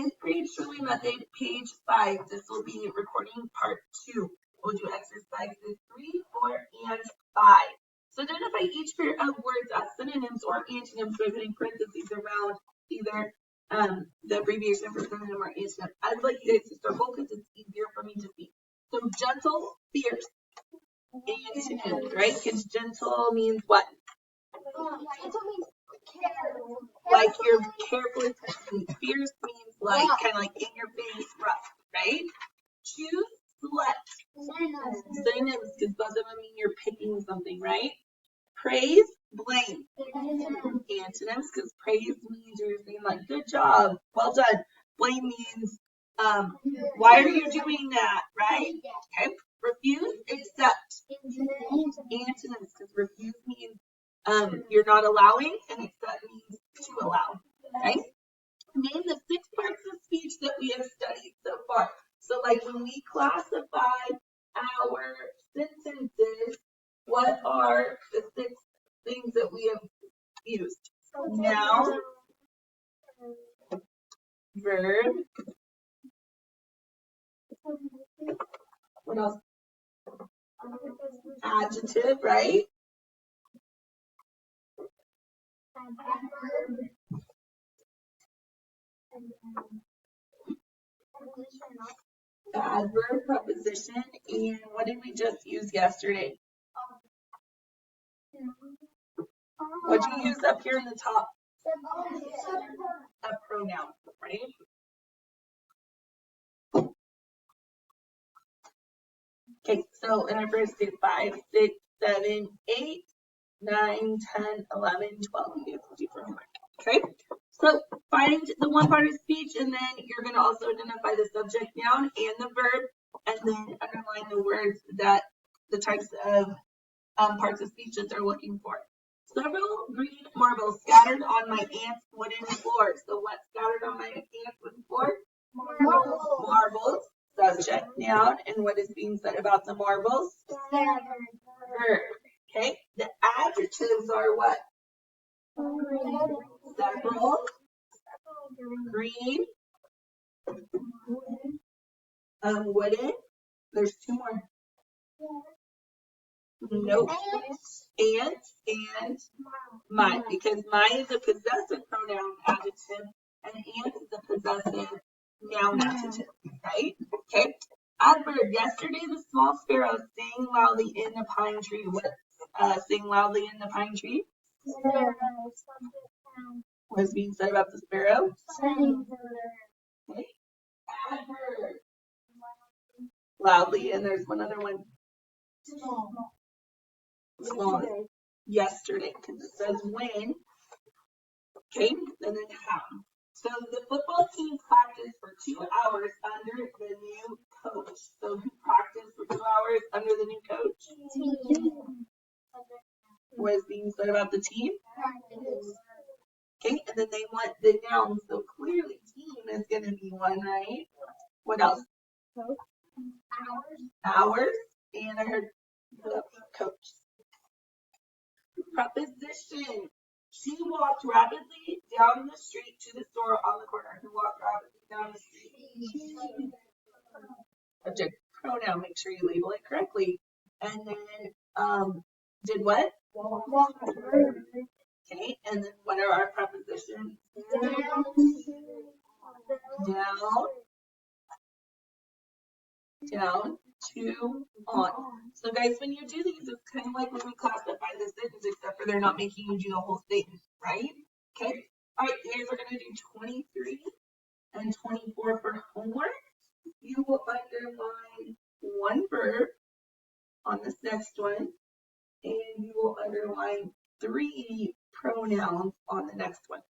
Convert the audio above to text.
8th grade Shurley method, page 5. This will be recording part 2. We'll do exercises 3, 4, and 5. So identify each pair of words as synonyms or antonyms by putting parentheses around either the abbreviation for synonym or antonym. I would like you guys to circle because it's easier for me to see. So gentle, fierce, antonym, right? Because gentle means what? Gentle means careful. Like you're carefully pursuing. Fierce means like kind of like in your face, rough, right? Choose, select. Synonyms, because both of them mean you're picking something, right? Praise, blame. Antonyms, because praise means you're saying like, good job, well done. Blame means, why are you doing that, right? Okay. Refuse, accept. Antonyms, because refuse means you're not allowing, and accept means to allow, right? Name the 6 parts of speech that we have studied so far. So like when we classify our sentences, what are the 6 things that we have used? Noun, verb, what else? Adjective, right? Adverb, preposition, and what did we just use yesterday? What did you use up here in the top? A pronoun, right? Okay, so in our first group, 5, 6, 7, 8, 9, 10, 11, 12. You guys will do for homework. Okay, so find the one part of speech, and then you're going to also identify the subject, noun, and the verb, and then underline the words that the types of parts of speech that they're looking for. Several green marbles scattered on my aunt's wooden floor. So what's scattered on my aunt's wooden floor? Marbles. Subject, noun, and what is being said about the marbles? Verb. Okay. The adjectives are what? Several. Green. Wooden. There's 2 more. Nope. And my, because my is a possessive pronoun adjective and ant is a possessive noun adjective, right? Okay. Adverb. Yesterday the small sparrow sang loudly in the pine tree. What sang loudly in the pine tree? What is being said about the sparrow? Okay. Adverb. Loudly, and there's one other one. Small. Yesterday, because it says when. Okay, and then how. So the football team practiced for 2 hours under the new coach. So who practiced for 2 hours under the new coach? What is being said about the team? Okay, and then they want the noun. So clearly team is going to be one, right? What else? Hours. And I heard coach. Preposition. She walked rapidly down the street to the store on the corner. Who walked rapidly down the street? Subject, pronoun. Make sure you label it correctly. And then did what? Okay, and then what are our prepositions? Down, to, on. So guys, when you do these, it's kind of like when we classify the sentence, except for they're not making you do a whole statement, right? Okay. All right, you guys are going to do 23 and 24 for homework. You will underline 1 verb on this next one, and you will underline 3 pronouns on the next one.